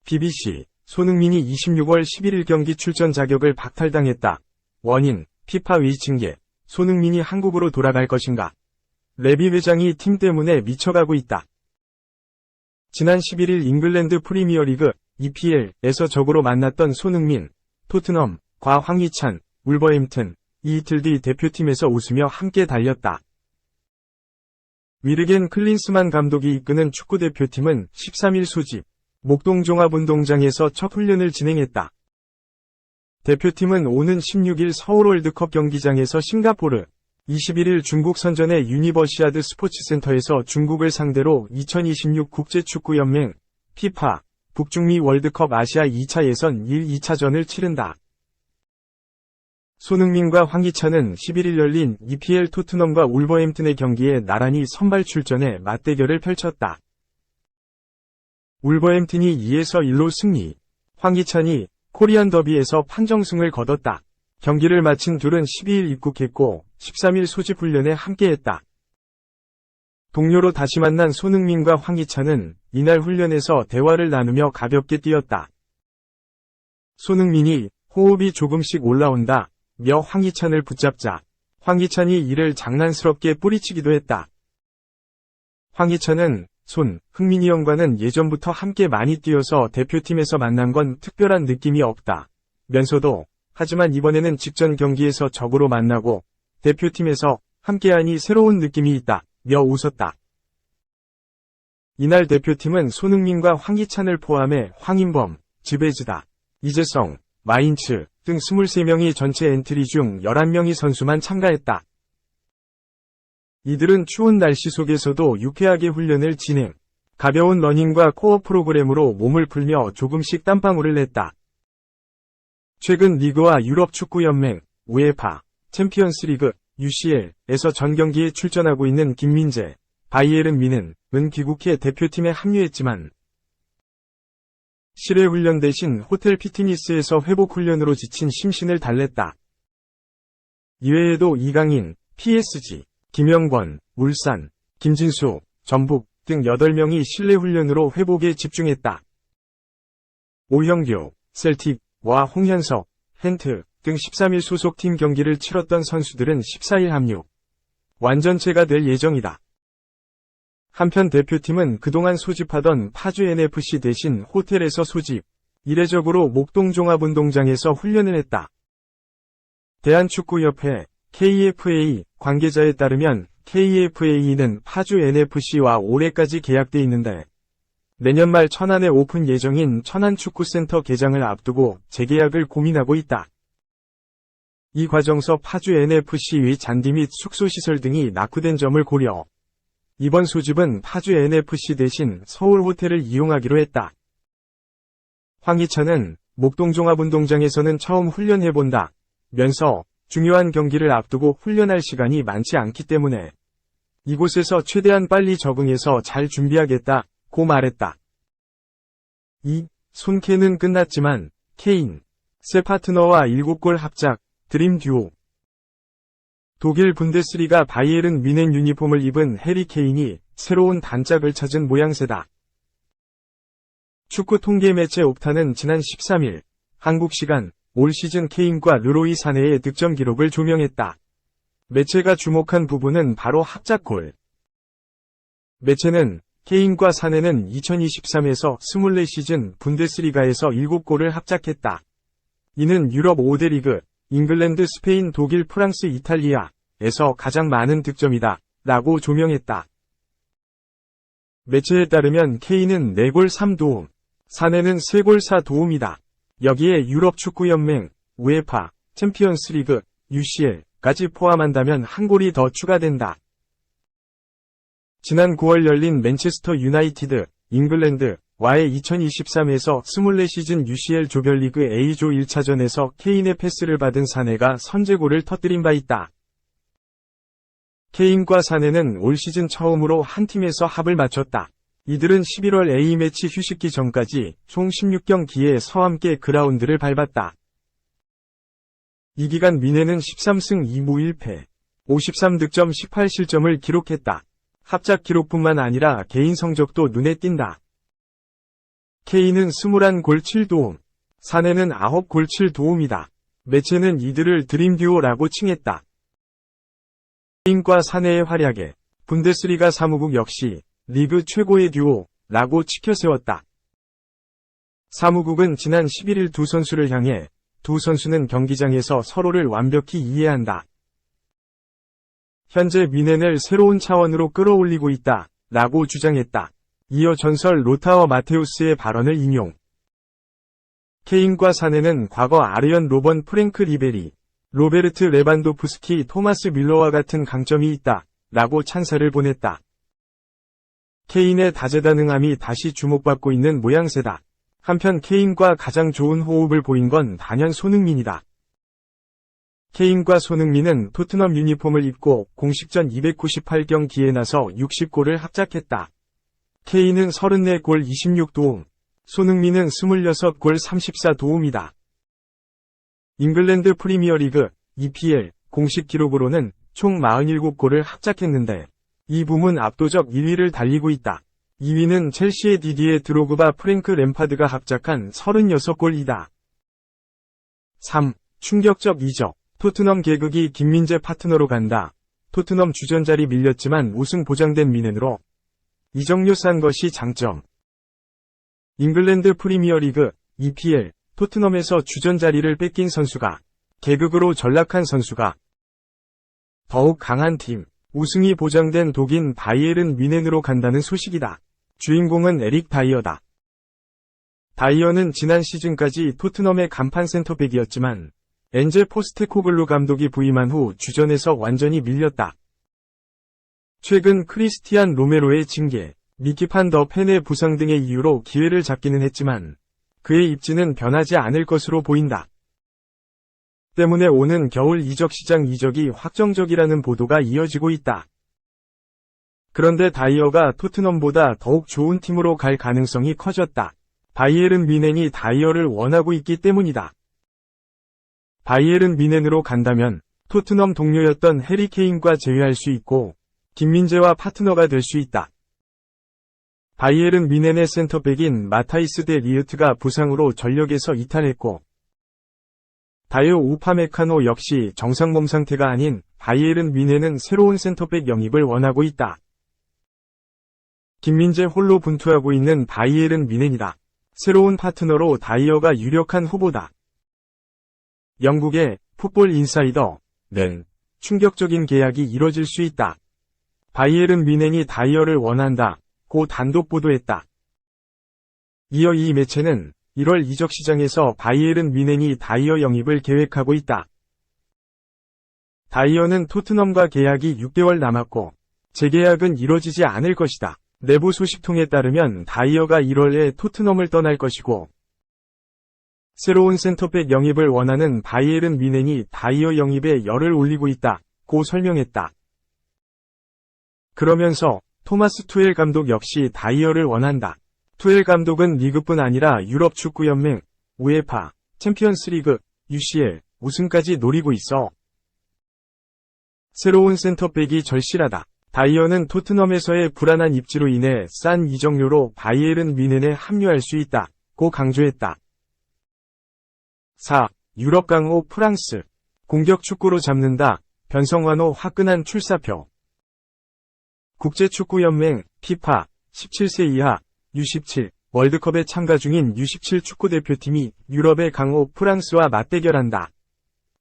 BBC, 손흥민이 26월 11일 경기 출전 자격을 박탈당했다. 원인, 피파 위 징계. 손흥민이 한국으로 돌아갈 것인가? 레비 회장이 팀 때문에 미쳐가고 있다. 지난 11일 잉글랜드 프리미어리그 EPL에서 적으로 만났던 손흥민, 토트넘과 황희찬, 울버햄튼, 이틀 뒤 대표팀에서 웃으며 함께 달렸다. 위르겐 클린스만 감독이 이끄는 축구대표팀은 13일 소집, 목동 종합운동장에서 첫 훈련을 진행했다. 대표팀은 오는 16일 서울 월드컵 경기장에서 싱가포르, 21일 중국 선전의 유니버시아드 스포츠센터에서 중국을 상대로 2026 국제축구연맹, 피파, 북중미 월드컵 아시아 2차 예선 1, 2차전을 치른다. 손흥민과 황희찬은 11일 열린 EPL 토트넘과 울버햄튼의 경기에 나란히 선발 출전해 맞대결을 펼쳤다. 울버햄튼이 2에서 1로 승리, 황희찬이 코리안 더비에서 판정승을 거뒀다. 경기를 마친 둘은 12일 입국했고 13일 소집 훈련에 함께했다. 동료로 다시 만난 손흥민과 황희찬은 이날 훈련에서 대화를 나누며 가볍게 뛰었다. 손흥민이 호흡이 조금씩 올라온다 며 황희찬을 붙잡자 황희찬이 이를 장난스럽게 뿌리치기도 했다. 황희찬은 흥민이 형과는 예전부터 함께 많이 뛰어서 대표팀에서 만난 건 특별한 느낌이 없다 면서도 하지만 이번에는 직전 경기에서 적으로 만나고 대표팀에서 함께하니 새로운 느낌이 있다 며 웃었다. 이날 대표팀은 손흥민과 황희찬을 포함해 황인범, 즈베즈다, 이재성, 마인츠 등 23명이 전체 엔트리 중 11명의 선수만 참가했다. 이들은 추운 날씨 속에서도 유쾌하게 훈련을 진행, 가벼운 러닝과 코어 프로그램으로 몸을 풀며 조금씩 땀방울을 냈다. 최근 리그와 유럽축구연맹, 우에파, 챔피언스리그, UCL에서 전 경기에 출전하고 있는 김민재, 바이에른 뮌헨은 귀국해 대표팀에 합류했지만 실외 훈련 대신 호텔 피트니스에서 회복 훈련으로 지친 심신을 달랬다. 이외에도 이강인, PSG, 김영권, 울산, 김진수, 전북 등 8명이 실내 훈련으로 회복에 집중했다. 오형규, 셀틱과 홍현석, 헨트 등 13일 소속팀 경기를 치렀던 선수들은 14일 합류. 완전체가 될 예정이다. 한편 대표팀은 그동안 소집하던 파주 NFC 대신 호텔에서 소집, 이례적으로 목동 종합운동장에서 훈련을 했다. 대한축구협회 KFA 관계자에 따르면 KFA는 파주 NFC와 올해까지 계약돼 있는데 내년 말 천안에 오픈 예정인 천안축구센터 개장을 앞두고 재계약을 고민하고 있다. 이 과정서 파주 NFC의 잔디 및 숙소시설 등이 낙후된 점을 고려. 이번 소집은 파주 NFC 대신 서울 호텔을 이용하기로 했다. 황희찬은 목동종합운동장에서는 처음 훈련해본다 면서 중요한 경기를 앞두고 훈련할 시간이 많지 않기 때문에 이곳에서 최대한 빨리 적응해서 잘 준비하겠다고 말했다. 손케는 끝났지만 케인, 새 파트너와 7골 합작, 드림 듀오. 독일 분데스리가 바이에른 뮌헨 유니폼을 입은 해리 케인이 새로운 단짝을 찾은 모양새다. 축구 통계 매체 옵타는 지난 13일 한국 시간 올 시즌 케인과 르로이 사네의 득점 기록을 조명했다. 매체가 주목한 부분은 바로 합작골. 매체는 케인과 사네는 2023에서 24시즌 분데스리가에서 7골을 합작했다. 이는 유럽 5대 리그, 잉글랜드, 스페인, 독일, 프랑스, 이탈리아에서 가장 많은 득점이다 라고 조명했다. 매체에 따르면 케인은 4골 3도움, 사네는 3골 4도움이다. 여기에 유럽축구연맹, 우에파, 챔피언스리그, UCL까지 포함한다면 한 골이 더 추가된다. 지난 9월 열린 맨체스터 유나이티드, 잉글랜드와의 2023에서 24시즌 UCL 조별리그 A조 1차전에서 케인의 패스를 받은 사네가 선제골을 터뜨린 바 있다. 케인과 사네는 올 시즌 처음으로 한 팀에서 합을 맞췄다. 이들은 11월 A매치 휴식기 전까지 총 16경기에 서함께 그라운드를 밟았다. 이 기간 뮌헨은 13승 2무 1패, 53득점 18실점을 기록했다. 합작 기록뿐만 아니라 개인 성적도 눈에 띈다. K는 21골 7도움, 사내는 9골 7도움이다. 매체는 이들을 드림듀오라고 칭했다. 케인과 사내의 활약에 분데스리가 사무국 역시 리그 최고의 듀오라고 치켜세웠다. 사무국은 지난 11일 두 선수를 향해 두 선수는 경기장에서 서로를 완벽히 이해한다. 현재 미넨을 새로운 차원으로 끌어올리고 있다 라고 주장했다. 이어 전설 로타어 마테우스의 발언을 인용. 케인과 사내는 과거 아르연 로번 프랭크 리베리, 로베르트 레반도프스키 토마스 밀러와 같은 강점이 있다 라고 찬사를 보냈다. 케인의 다재다능함이 다시 주목받고 있는 모양새다. 한편 케인과 가장 좋은 호흡을 보인 건 단연 손흥민이다. 케인과 손흥민은 토트넘 유니폼을 입고 공식전 298경기에 나서 60골을 합작했다. 케인은 34골 26도움, 손흥민은 26골 34도움이다. 잉글랜드 프리미어리그 EPL 공식 기록으로는 총 47골을 합작했는데 이 부문 압도적 1위를 달리고 있다. 2위는 첼시의 디디에 드로그바 프랭크 램파드가 합작한 36골이다. 3. 충격적 이적. 토트넘 개극이 김민재 파트너로 간다. 토트넘 주전자리 밀렸지만 우승 보장된 미넨으로 이적료 싼 것이 장점. 잉글랜드 프리미어리그 EPL 토트넘에서 주전자리를 뺏긴 선수가 개극으로 전락한 선수가 더욱 강한 팀, 우승이 보장된 독인 바이에른 뮌헨으로 간다는 소식이다. 주인공은 에릭 다이어다. 다이어는 지난 시즌까지 토트넘의 간판 센터백이었지만 엔제 포스테코글루 감독이 부임한 후 주전에서 완전히 밀렸다. 최근 크리스티안 로메로의 징계, 미키 판 더 펜의 부상 등의 이유로 기회를 잡기는 했지만 그의 입지는 변하지 않을 것으로 보인다. 때문에 오는 겨울 이적시장 이적이 확정적이라는 보도가 이어지고 있다. 그런데 다이어가 토트넘보다 더욱 좋은 팀으로 갈 가능성이 커졌다. 바이에른 뮌헨이 다이어를 원하고 있기 때문이다. 바이에른 뮌헨으로 간다면 토트넘 동료였던 해리 케인과 제외할 수 있고 김민재와 파트너가 될 수 있다. 바이에른 뮌헨의 센터백인 마타이스 데 리흐트가 부상으로 전력에서 이탈했고 다이어 우파메카노 역시 정상 몸 상태가 아닌 바이에른 뮌헨은 새로운 센터백 영입을 원하고 있다. 김민재 홀로 분투하고 있는 바이에른 뮌헨이다. 새로운 파트너로 다이어가 유력한 후보다. 영국의 풋볼 인사이더는 충격적인 계약이 이뤄질 수 있다. 바이에른 뮌헨이 다이어를 원한다. 고 단독 보도했다. 이어 이 매체는 1월 이적 시장에서 바이에른 뮌헨이 다이어 영입을 계획하고 있다. 다이어는 토트넘과 계약이 6개월 남았고 재계약은 이뤄지지 않을 것이다. 내부 소식통에 따르면 다이어가 1월에 토트넘을 떠날 것이고 새로운 센터백 영입을 원하는 바이에른 뮌헨이 다이어 영입에 열을 올리고 있다. 고 설명했다. 그러면서 토마스 투엘 감독 역시 다이어를 원한다. 투엘 감독은 리그뿐 아니라 유럽 축구연맹, 우에파, 챔피언스리그, UCL 우승까지 노리고 있어. 새로운 센터백이 절실하다. 다이어는 토트넘에서의 불안한 입지로 인해 싼 이적료로 바이에른 뮌헨에 합류할 수 있다. 고 강조했다. 4. 유럽 강호 프랑스. 공격 축구로 잡는다. 변성환호 화끈한 출사표. 국제축구연맹, 피파, 17세 이하, U17, 월드컵에 참가 중인 U17 축구대표팀이 유럽의 강호 프랑스와 맞대결한다.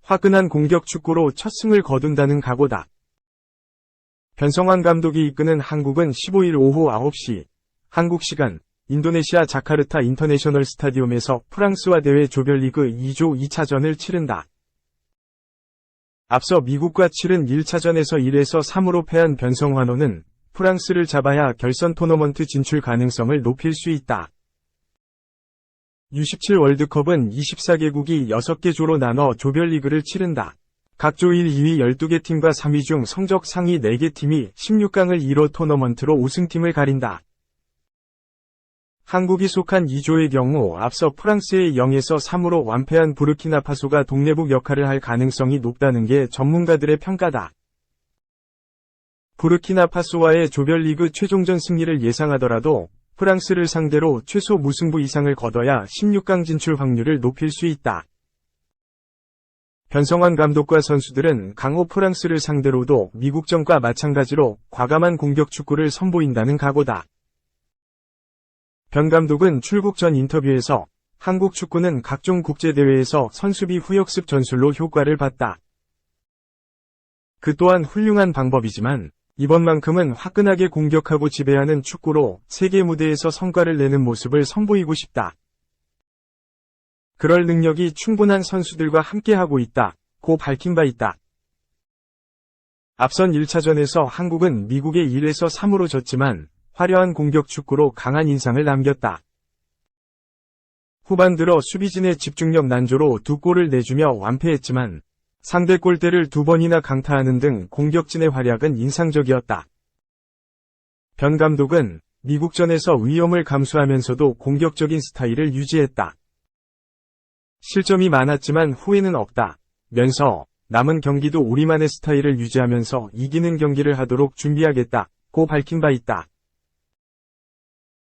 화끈한 공격 축구로 첫 승을 거둔다는 각오다. 변성환 감독이 이끄는 한국은 15일 오후 9시, 한국 시간, 인도네시아 자카르타 인터내셔널 스타디움에서 프랑스와 대회 조별리그 2조 2차전을 치른다. 앞서 미국과 치른 1차전에서 1에서 3으로 패한 변성환호는 프랑스를 잡아야 결선 토너먼트 진출 가능성을 높일 수 있다. U17 월드컵은 24개국이 6개 조로 나눠 조별리그를 치른다. 각 조 1, 2위 12개 팀과 3위 중 성적 상위 4개 팀이 16강을 이뤄 토너먼트로 우승팀을 가린다. 한국이 속한 2조의 경우 앞서 프랑스의 0에서 3으로 완패한 부르키나파소가 동네북 역할을 할 가능성이 높다는 게 전문가들의 평가다. 부르키나파소와의 조별리그 최종전 승리를 예상하더라도 프랑스를 상대로 최소 무승부 이상을 거둬야 16강 진출 확률을 높일 수 있다. 변성환 감독과 선수들은 강호 프랑스를 상대로도 미국전과 마찬가지로 과감한 공격 축구를 선보인다는 각오다. 변 감독은 출국 전 인터뷰에서 한국 축구는 각종 국제대회에서 선수비 후역습 전술로 효과를 봤다. 그 또한 훌륭한 방법이지만 이번만큼은 화끈하게 공격하고 지배하는 축구로 세계 무대에서 성과를 내는 모습을 선보이고 싶다. 그럴 능력이 충분한 선수들과 함께하고 있다. 고 밝힌 바 있다. 앞선 1차전에서 한국은 미국에 1에서 3으로 졌지만 화려한 공격 축구로 강한 인상을 남겼다. 후반 들어 수비진의 집중력 난조로 2골을 내주며 완패했지만 상대 골대를 2번이나 강타하는 등 공격진의 활약은 인상적이었다. 변 감독은 미국전에서 위험을 감수하면서도 공격적인 스타일을 유지했다. 실점이 많았지만 후회는 없다. 면서 남은 경기도 우리만의 스타일을 유지하면서 이기는 경기를 하도록 준비하겠다. 고 밝힌 바 있다.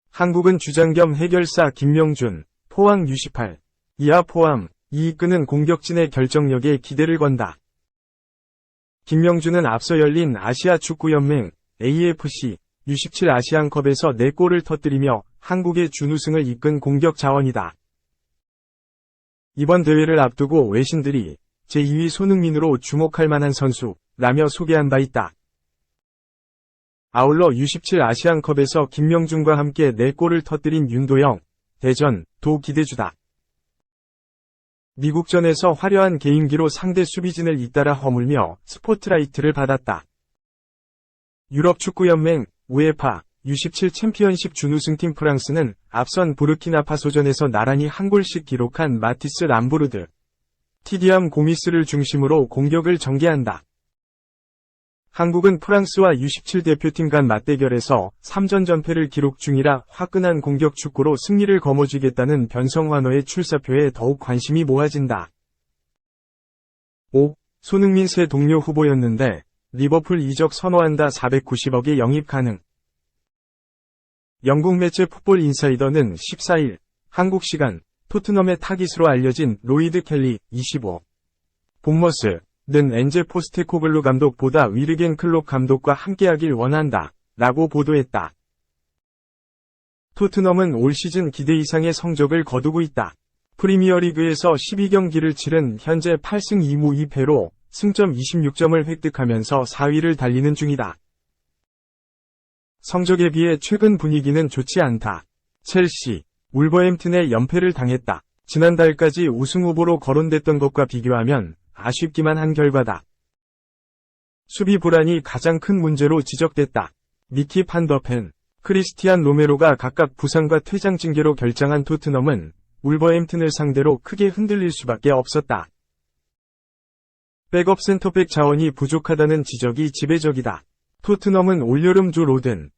한국은 주장 겸 해결사 김명준, 포항 U18, 이하 포함, 이 이끄는 공격진의 결정력에 기대를 건다. 김명준은 앞서 열린 아시아 축구연맹 AFC U17 아시안컵에서 4골을 터뜨리며 한국의 준우승을 이끈 공격 자원이다. 이번 대회를 앞두고 외신들이 제2위 손흥민으로 주목할 만한 선수라며 소개한 바 있다. 아울러 U17 아시안컵에서 김명준과 함께 4골을 터뜨린 윤도영, 대전, 도 기대주다. 미국전에서 화려한 개인기로 상대 수비진을 잇따라 허물며 스포트라이트를 받았다. 유럽축구연맹 우에파 U17 챔피언십 준우승팀 프랑스는 앞선 부르키나파소전에서 나란히 한 골씩 기록한 마티스 람보르드, 티디암 고미스를 중심으로 공격을 전개한다. 한국은 프랑스와 U17 대표팀 간 맞대결에서 3전 전패를 기록 중이라 화끈한 공격 축구로 승리를 거머쥐겠다는 변성환호의 출사표에 더욱 관심이 모아진다. 5. 손흥민 새 동료 후보였는데 리버풀 이적 선호한다. 490억에 영입 가능. 영국 매체 풋볼 인사이더는 14일 한국 시간 토트넘의 타깃으로 알려진 로이드 켈리 25. 본머스 는 엔제 포스테코글루 감독보다 위르겐 클롭 감독과 함께하길 원한다. 라고 보도했다. 토트넘은 올 시즌 기대 이상의 성적을 거두고 있다. 프리미어리그에서 12경기를 치른 현재 8승 2무 2패로 승점 26점을 획득하면서 4위를 달리는 중이다. 성적에 비해 최근 분위기는 좋지 않다. 첼시, 울버햄튼에 연패를 당했다. 지난달까지 우승 후보로 거론됐던 것과 비교하면 아쉽기만 한 결과다. 수비 불안이 가장 큰 문제로 지적됐다. 미키 판더펜, 크리스티안 로메로가 각각 부상과 퇴장 징계로 결장한 토트넘은 울버햄튼을 상대로 크게 흔들릴 수밖에 없었다. 백업 센터백 자원이 부족하다는 지적이 지배적이다. 토트넘은 올여름 조 로든,